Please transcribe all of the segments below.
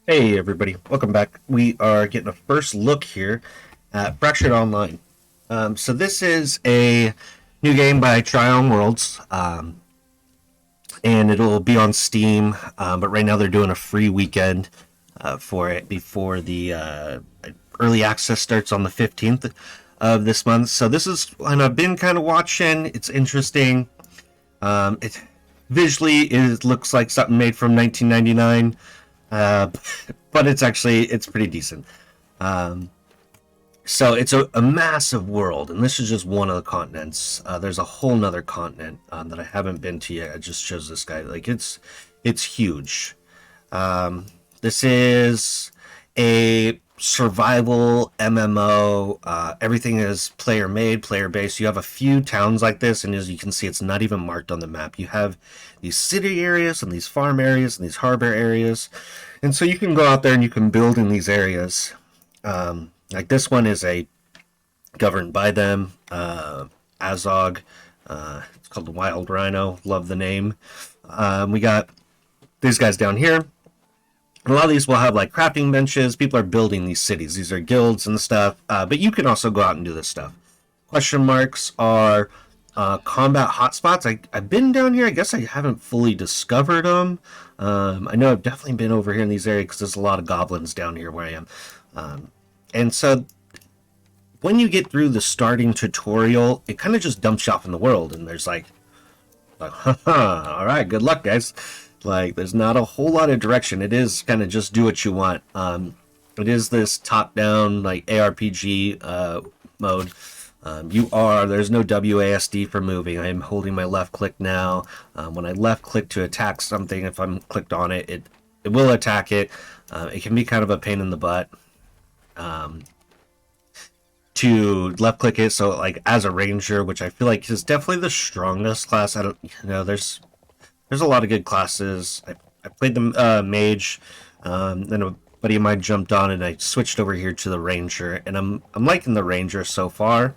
Hey everybody, welcome back. We are getting a first look here at Fractured Online. So this is a new game by Trion Worlds, and it'll be on Steam. But right now they're doing a free weekend for it before the early access starts on the 15th of this month. So this is one I've been kind of watching. It's interesting. It visually it looks like something made from 1999. Uh, but it's pretty decent. Um, so it's a massive world, and this is just one of the continents. There's a whole nother continent that I haven't been to yet. I just chose this guy. Like it's huge. This is a survival MMO. Everything is player made, player based. You have a few towns like this, and as you can see, it's not even marked on the map. You have these city areas and these farm areas and these harbor areas, and so you can go out there and you can build in these areas. Like this one is a governed by them. Azog. It's called the Wild Rhino. Love the name. We got these guys down here. A lot of these will have like crafting benches. People are building these cities. These are guilds and stuff. But you can also go out and do this stuff. Question marks are combat hotspots. I've been down here. I guess I haven't fully discovered them. I know I've definitely been over here in these areas because there's a lot of goblins down here where I am. And so when you get through the starting tutorial, it kind of just dumps you off in the world. And there's like, haha, all right, good luck, guys. Like, there's not a whole lot of direction. It is kind of just do what you want. It is this top-down, like, ARPG mode. There's no WASD for moving. I am holding my left click now. When I left click to attack something, if I'm clicked on it, it will attack it. It can be kind of a pain in the butt. To left click it, so like as a ranger, which I feel like is definitely the strongest class. I don't, there's a lot of good classes. I played the mage, then a buddy of mine jumped on and I switched over here to the ranger, and I'm liking the ranger so far.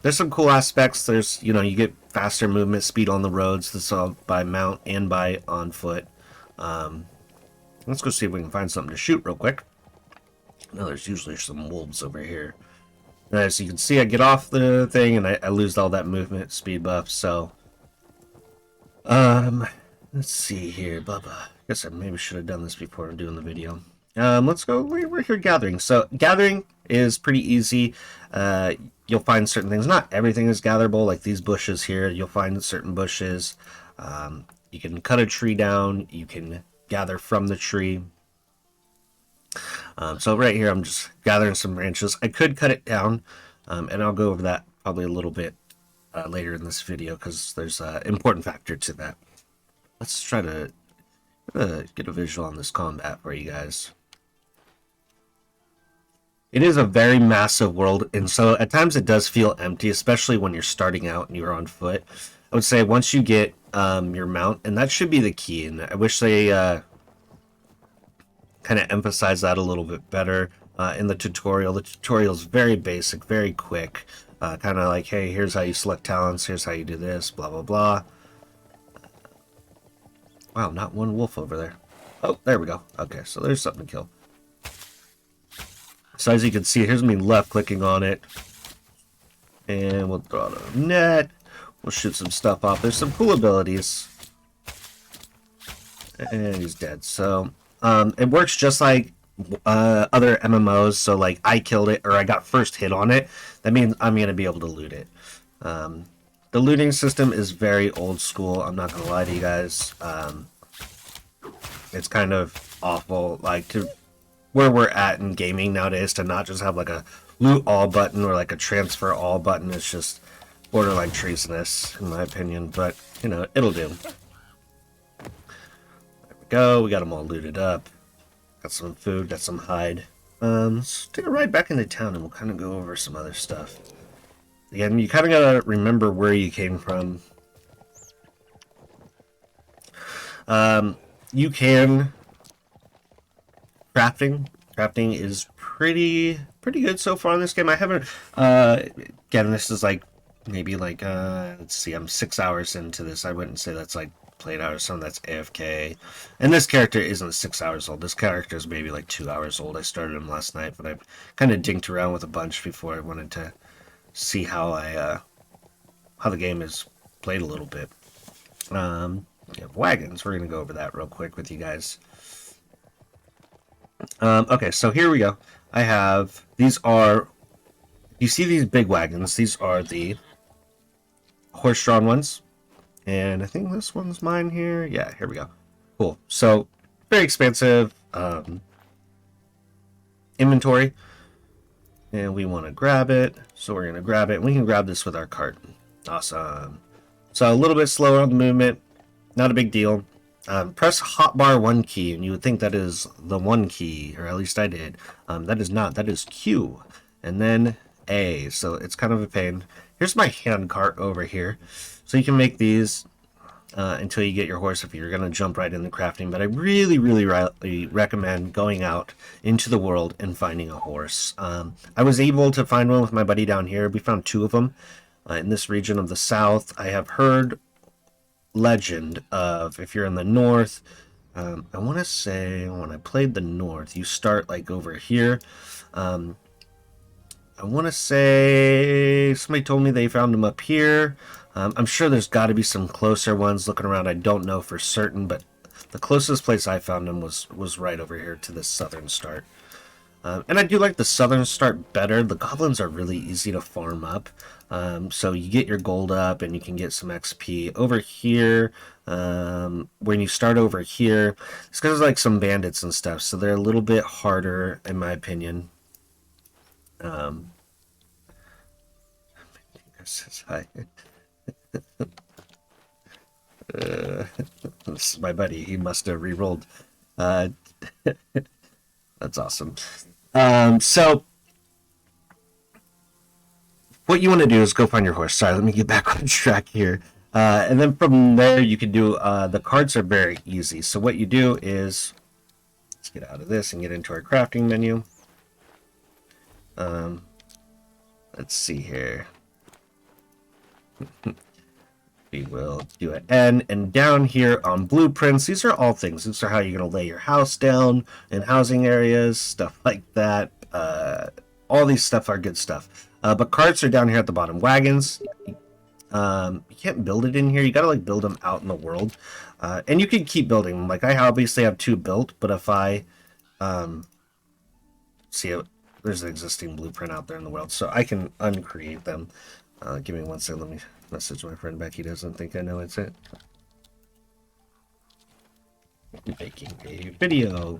There's some cool aspects. There's you get faster movement speed on the roads. This all by mount and by on foot. Let's go see if we can find something to shoot real quick. No, there's usually some wolves over here. As you can see, I get off the thing and I lose all that movement speed buff. So, let's see here, Bubba. I guess I maybe should have done this before doing the video. Let's go. We're here gathering. So gathering is pretty easy. You'll find certain things. Not everything is gatherable. Like these bushes here, you'll find certain bushes. You can cut a tree down. You can gather from the tree. So right here, I'm just gathering some branches. I could cut it down, and I'll go over that probably a little bit later in this video because there's an important factor to that. Let's try to get a visual on this combat for you guys. It is a very massive world, and so at times it does feel empty, especially when you're starting out and you're on foot. I would say once you get your mount, and that should be the key, and I wish they kind of emphasize that a little bit better in the tutorial. The tutorial is very basic, very quick. Kind of like, hey, here's how you select talents, here's how you do this, blah, blah, blah. Wow, not one wolf over there. Oh, there we go. Okay, so there's something to kill. So as you can see, here's me left clicking on it. And we'll throw out a net. We'll shoot some stuff off. There's some cool abilities. And he's dead. So it works just like other MMOs. So like I killed it or I got first hit on it. That means I'm going to be able to loot it. The looting system is very old school. I'm not going to lie to you guys. It's kind of awful. Like to where we're at in gaming nowadays, to not just have like a loot all button or like a transfer all button. It's just borderline treasonous in my opinion. But it'll do. Go. We got them all looted up. Got some food, got some hide. Let's take a ride back into town and we'll kind of go over some other stuff. Again, you kind of gotta remember where you came from. You can crafting is pretty good so far in this game. I haven't again, this is like maybe like let's see, I'm 6 hours into this. I wouldn't say that's like played out or someone that's AFK. And this character isn't 6 hours old. This character is maybe like 2 hours old. I started him last night, but I kind of dinked around with a bunch before I wanted to see how the game is played a little bit. We have Wagons. We're gonna go over that real quick with you guys. Okay, so here we go. I have you see these big wagons? These are the horse-drawn ones, and I think this one's mine here. Yeah, here we go. Cool. So very expansive inventory, and we want to grab it. So we're gonna grab it, and we can grab this with our cart. Awesome. So a little bit slower on the movement, not a big deal. Press hotbar 1 key, and you would think that is the 1 key, or at least I did. That is not. That is Q, and then A. So it's kind of a pain. Here's my hand cart over here. So you can make these until you get your horse if you're going to jump right into crafting. But I really, really recommend going out into the world and finding a horse. I was able to find one with my buddy down here. We found 2 of them in this region of the south. I have heard legend of if you're in the north, I want to say when I played the north, you start like over here. I want to say somebody told me they found them up here. I'm sure there's got to be some closer ones. Looking around, I don't know for certain, but the closest place I found them was right over here to the southern start. And I do like the southern start better. The goblins are really easy to farm up. So you get your gold up and you can get some XP. Over here, when you start over here, it's because like some bandits and stuff. So they're a little bit harder, in my opinion. Hi. This is my buddy. He must have re-rolled. That's awesome. So what you want to do is go find your horse. Sorry, let me get back on track here. And then from there, you can do, the cards are very easy. So what you do is, let's get out of this and get into our crafting menu. Let's see here. We will do an N, and down here on blueprints, these are all things. These are how you're going to lay your house down in housing areas, stuff like that. All these stuff are good stuff. But carts are down here at the bottom. Wagons, you can't build it in here. You got to like build them out in the world. And you can keep building them. Like I obviously have 2 built, but if I see it, there's an existing blueprint out there in the world, so I can uncreate them. Give me 1 second. Let me message my friend back. He doesn't think I know it's it. Making a video.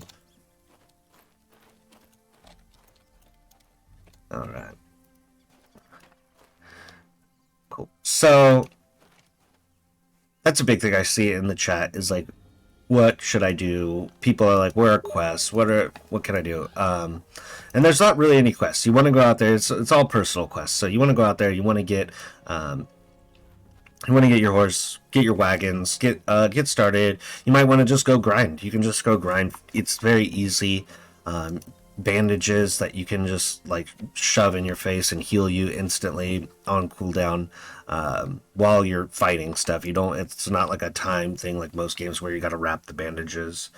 All right. Cool. So that's a big thing I see in the chat is like, what should I do? People are like, where are quests? What can I do? And there's not really any quests. You want to go out there. It's all personal quests. So you want to go out there. You want to get your horse, get your wagons, get started. You might want to just go grind. You can just go grind. It's very easy. Bandages that you can just like shove in your face and heal you instantly on cooldown while you're fighting stuff. It's not like a time thing like most games where you got to wrap the bandages.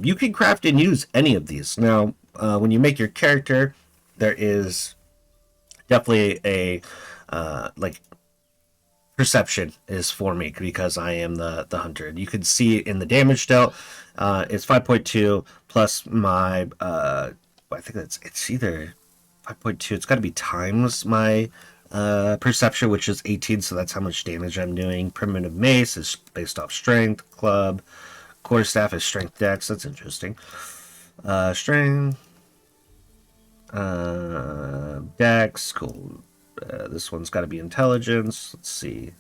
You can craft and use any of these. Now, when you make your character, there is definitely a like perception is for me because I am the hunter. You can see in the damage dealt, it's 5.2 plus my I think it's either 5.2. It's got to be times my perception, which is 18. So that's how much damage I'm doing. Primitive mace is based off strength. Club, quarterstaff is strength dex. That's interesting. Strength, dex. Cool. This one's got to be intelligence. Let's see.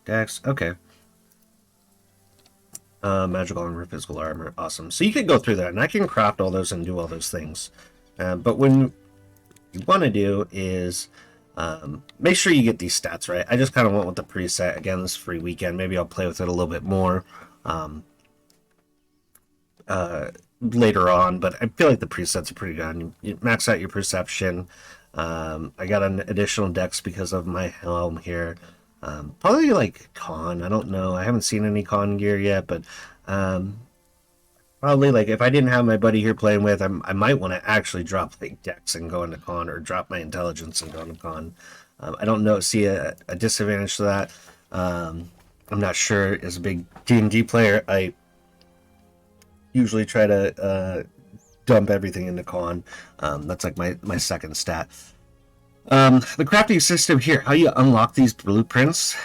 Dex. Okay. Magical armor, physical armor. Awesome. So you can go through that, and I can craft all those and do all those things. But when you want to do is make sure you get these stats right. I just kind of went with the preset. Again, this free weekend. Maybe I'll play with it a little bit more later on, but I feel like the presets are pretty good. You max out your perception. I got an additional dex because of my helm here. Probably like con. I don't know. I haven't seen any con gear yet, but probably like if I didn't have my buddy here playing with, I might want to actually drop like Dex and go into con, or drop my intelligence and go into con. I don't know. See a disadvantage to that. I'm not sure. As a big D&D player, I usually try to dump everything into con. That's like my second stat. The crafting system here, how you unlock these blueprints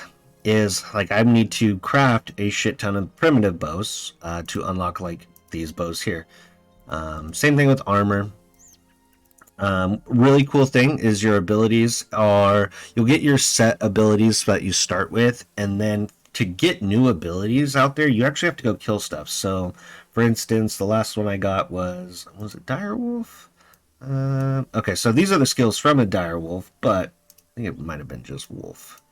is like I need to craft a shit ton of primitive bows to unlock like these bows here. Same thing with armor. Really cool thing is your abilities are, you'll get your set abilities that you start with, and then to get new abilities out there, you actually have to go kill stuff. So, for instance, the last one I got was it Direwolf? Okay, so these are the skills from a direwolf, but I think it might have been just wolf.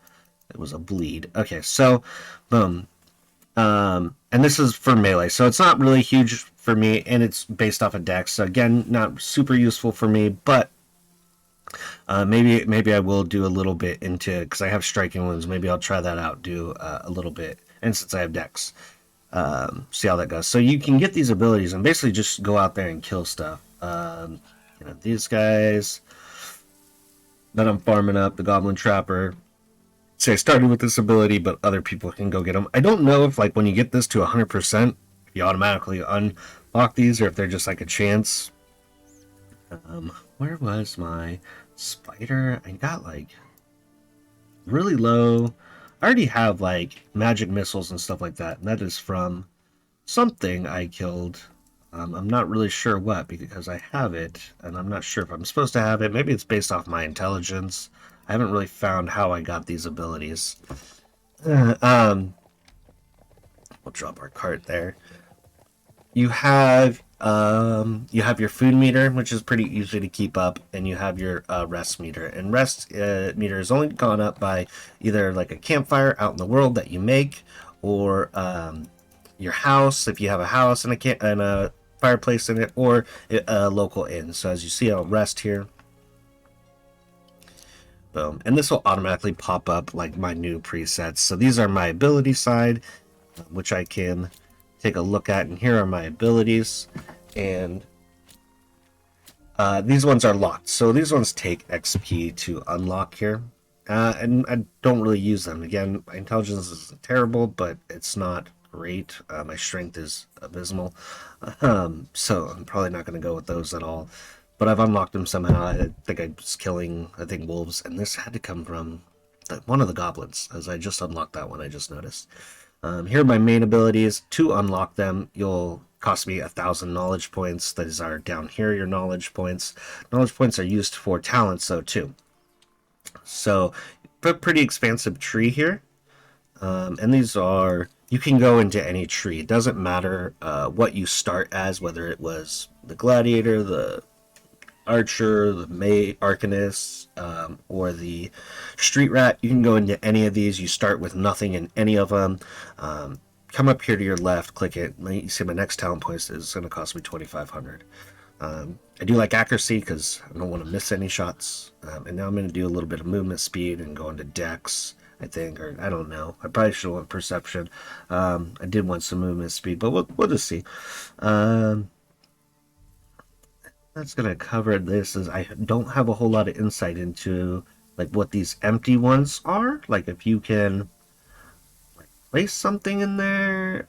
It was a bleed. Okay, so boom. And this is for melee, so it's not really huge for me, and it's based off of dex. So again, not super useful for me, but maybe I will do a little bit into, because I have striking wounds. Maybe I'll try that out, do a little bit, and since I have dex, see how that goes. So you can get these abilities and basically just go out there and kill stuff. These guys that I'm farming up, the Goblin Trapper. Say I started with this ability, but other people can go get them. I don't know if like when you get this to 100%, if you automatically unlock these, or if they're just like a chance. Where was my spider? I got like really low. I already have like magic missiles and stuff like that, and that is from something I killed. I'm not really sure what, because I have it, and I'm not sure if I'm supposed to have it. Maybe it's based off my intelligence. I haven't really found how I got these abilities. We'll drop our cart there. You have your food meter, which is pretty easy to keep up, and you have your rest meter. And rest meter has only gone up by either like a campfire out in the world that you make, or your house if you have a house and a fireplace in it, or a local inn. So as you see, I'll rest here. Boom. And this will automatically pop up like my new presets. So these are my ability side, which I can take a look at, and here are my abilities. And these ones are locked. So these ones take XP to unlock here. And I don't really use them. Again, my intelligence is terrible, but it's not great. My strength is abysmal. So I'm probably not going to go with those at all. But I've unlocked them somehow. I think I was killing, wolves, and this had to come from one of the goblins, as I just unlocked that one, I just noticed. Here are my main abilities. To unlock them, you'll cost me 1,000 knowledge points. These are down here, your knowledge points. Knowledge points are used for talents, though, too. So, a pretty expansive tree here. And these are, you can go into any tree. It doesn't matter what you start as, whether it was the gladiator, the archer, the arcanist, or the street rat. You can go into any of these. You start with nothing in any of them. Come up here to your left, click it. You see my next talent point is going to cost me 2,500. I do like accuracy because I don't want to miss any shots. And now I'm going to do a little bit of movement speed and go into dex, I think, or I don't know. I probably should want perception. I did want some movement speed, but we'll just see. That's gonna cover this. Is I don't have a whole lot of insight into like what these empty ones are. Like if you can like, place something in there.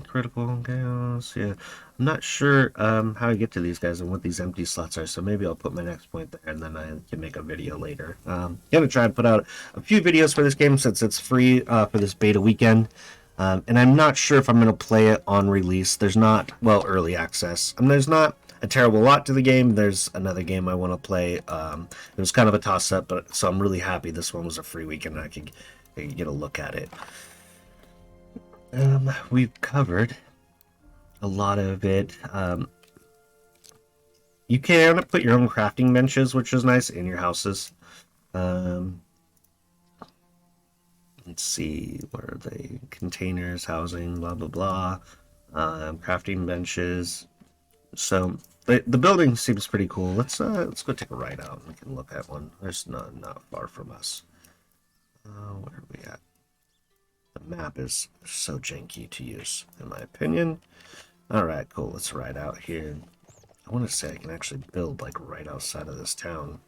Critical chaos. Yeah, I'm not sure how I get to these guys and what these empty slots are. So maybe I'll put my next point there, and then I can make a video later. Gonna try and put out a few videos for this game since it's free for this beta weekend. And I'm not sure if I'm going to play it on release. There's not, early access. There's not a terrible lot to the game. There's another game I want to play. It was kind of a toss-up, but so I'm really happy this one was a free weekend and I could get a look at it. We've covered a lot of it. You can put your own crafting benches, which is nice, in your houses. Let's see, what are they? Containers, housing, blah, blah, blah. Crafting benches. So The building seems pretty cool. Let's go take a ride out and we can look at one. There's not far from us. Where are we at? The map is so janky to use, in my opinion. All right, cool. Let's ride out here. I want to say I can actually build like right outside of this town.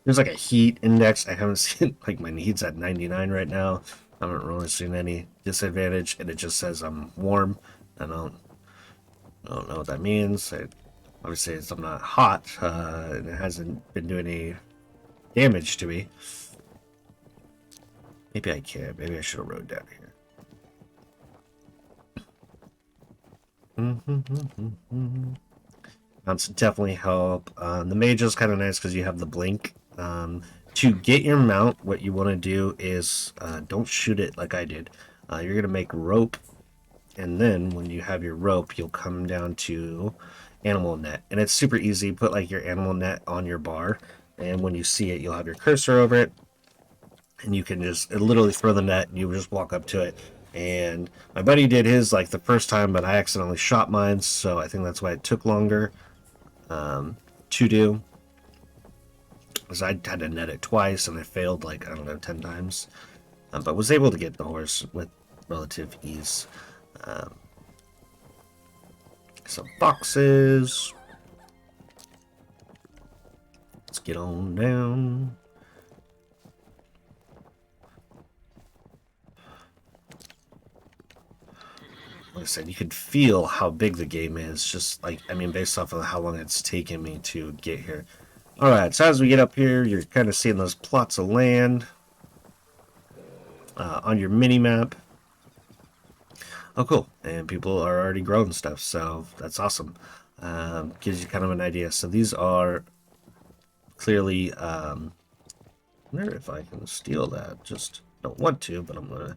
There's like a heat index. I haven't seen, like, my heat's at 99 right now. I haven't really seen any disadvantage, and it just says I'm warm. I don't know what that means. Obviously, I'm not hot, and it hasn't been doing any damage to me. Maybe I can. Maybe I should have rode down here. Mounts definitely help. The mage is kind of nice because you have the blink. To get your mount, what you want to do is don't shoot it like I did. You're going to make rope, and then when you have your rope, you'll come down to animal net. And it's super easy. Put like your animal net on your bar, and when you see it, you'll have your cursor over it, and you can just literally throw the net, and you just walk up to it. And my buddy did his like the first time, but I accidentally shot mine, so I think that's why it took longer to do. Because I had to net it twice, and I failed like, I don't know, 10 times. But was able to get the horse with relative ease. Some boxes. Let's get on down. Like I said, you could feel how big the game is, just like, I mean, based off of how long it's taken me to get here. Alright, so as we get up here, you're kind of seeing those plots of land on your mini-map. Oh, cool. And people are already growing stuff, so that's awesome. Gives you kind of an idea. So these are clearly, I wonder if I can steal that. Just don't want to, but I'm going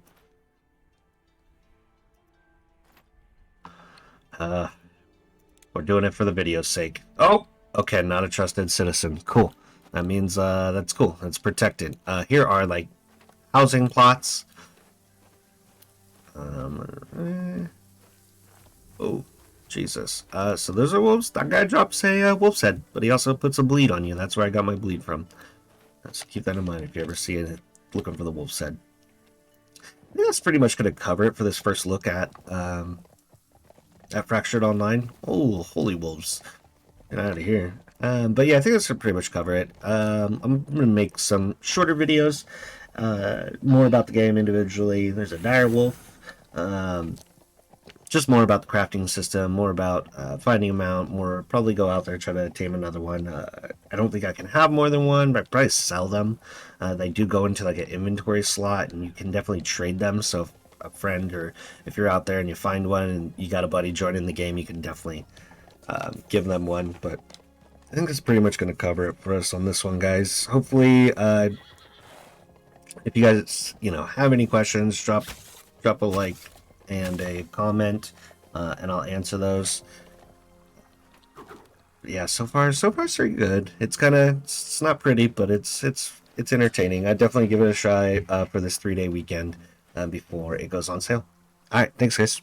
to. We're doing it for the video's sake. Oh, okay, not a trusted citizen. Cool. That means that's cool. That's protected. Here are like housing plots. Oh, Jesus. So those are wolves. That guy drops a wolf's head, but he also puts a bleed on you. That's where I got my bleed from. So keep that in mind if you ever see it looking for the wolf's head. I think that's pretty much going to cover it for this first look at Fractured Online. Oh, holy wolves. Get out of here. But yeah, I think that's going to pretty much cover it. I'm going to make some shorter videos, more about the game individually. There's a dire wolf. Just more about the crafting system, more about finding them out, more probably go out there try to tame another one. I don't think I can have more than one, but I'd probably sell them. They do go into like an inventory slot, and you can definitely trade them. So if a friend, or if you're out there and you find one and you got a buddy joining the game, you can definitely give them one. But I think that's pretty much going to cover it for us on this one, guys. Hopefully, if you guys have any questions, drop a like and a comment, and I'll answer those. Yeah, so far so good. It's not pretty, but it's entertaining. I'd definitely give it a try for this 3-day weekend before it goes on sale. All right, thanks guys.